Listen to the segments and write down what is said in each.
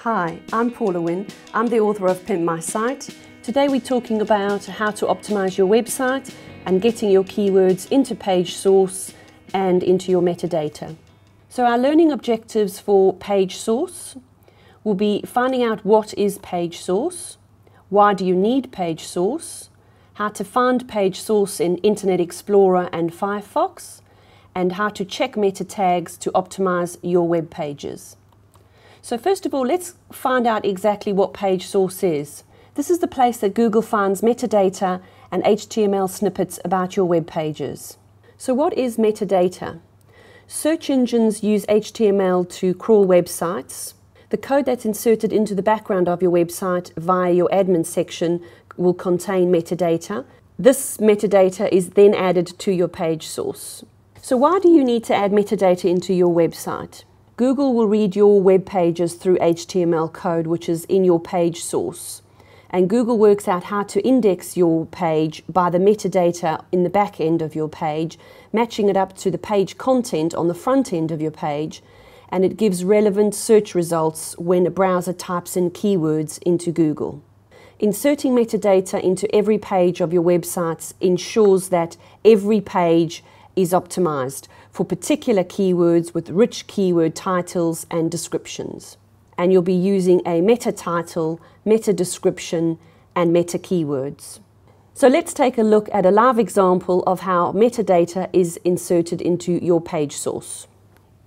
Hi, I'm Paula Wynne. I'm the author of Pimp My Site. Today we're talking about how to optimize your website and getting your keywords into page source and into your metadata. So our learning objectives for page source will be finding out what is page source, why do you need page source, how to find page source in Internet Explorer and Firefox, and how to check meta tags to optimize your web pages. So first of all, let's find out exactly what page source is. This is the place that Google finds metadata and HTML snippets about your web pages. So what is metadata? Search engines use HTML to crawl websites. The code that's inserted into the background of your website via your admin section will contain metadata. This metadata is then added to your page source. So why do you need to add metadata into your website? Google will read your web pages through HTML code, which is in your page source. And Google works out how to index your page by the metadata in the back end of your page, matching it up to the page content on the front end of your page, and it gives relevant search results when a browser types in keywords into Google. Inserting metadata into every page of your websites ensures that every page is optimized for particular keywords with rich keyword titles and descriptions. And you'll be using a meta title, meta description, and meta keywords. So let's take a look at a live example of how metadata is inserted into your page source.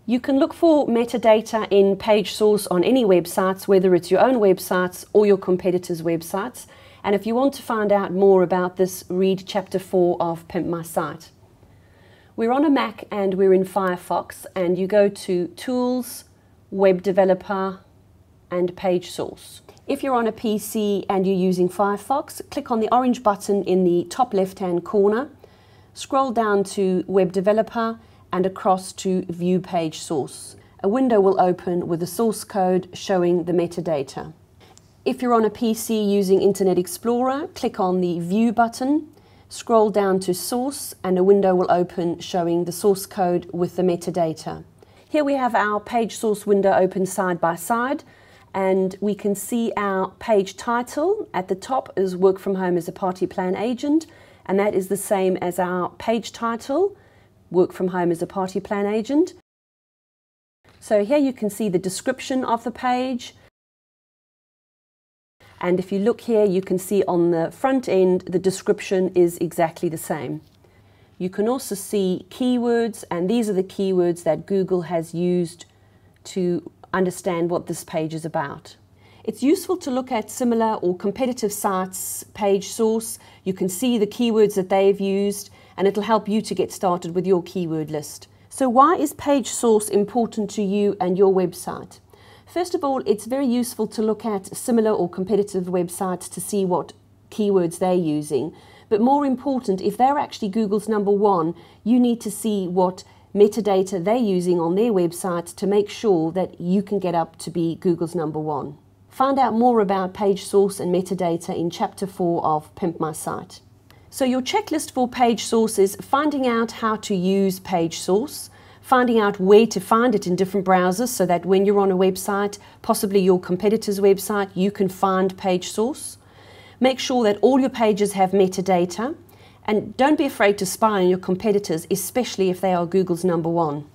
You can look for metadata in page source on any websites, whether it's your own websites or your competitors' websites. And if you want to find out more about this, read Chapter 4 of Pimp My Site. We're on a Mac and we're in Firefox, and you go to Tools, Web Developer, and Page Source. If you're on a PC and you're using Firefox, click on the orange button in the top left-hand corner, scroll down to Web Developer and across to View Page Source. A window will open with the source code showing the metadata. If you're on a PC using Internet Explorer, click on the View button, scroll down to Source, and a window will open showing the source code with the metadata. Here we have our page source window open side by side, and we can see our page title at the top is Work from Home as a Party Plan Agent, and that is the same as our page title, Work from Home as a Party Plan Agent. So here you can see the description of the page. And if you look here, you can see on the front end, the description is exactly the same. You can also see keywords, and these are the keywords that Google has used to understand what this page is about. It's useful to look at similar or competitive sites' page source. You can see the keywords that they've used, and it'll help you to get started with your keyword list. So why is page source important to you and your website? First of all, it's very useful to look at similar or competitive websites to see what keywords they're using. But more important, if they're actually Google's #1, you need to see what metadata they're using on their website to make sure that you can get up to be Google's #1. Find out more about page source and metadata in Chapter 4 of Pimp My Site. So your checklist for page source is finding out how to use page source, finding out where to find it in different browsers so that when you're on a website, possibly your competitor's website, you can find page source. Make sure that all your pages have metadata, and don't be afraid to spy on your competitors, especially if they are Google's #1.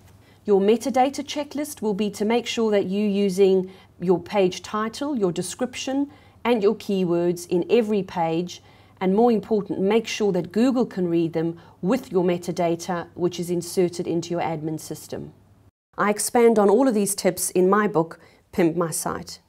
Your metadata checklist will be to make sure that you're using your page title, your description, and your keywords in every page. And more important, make sure that Google can read them with your metadata, which is inserted into your admin system. I expand on all of these tips in my book, Pimp My Site.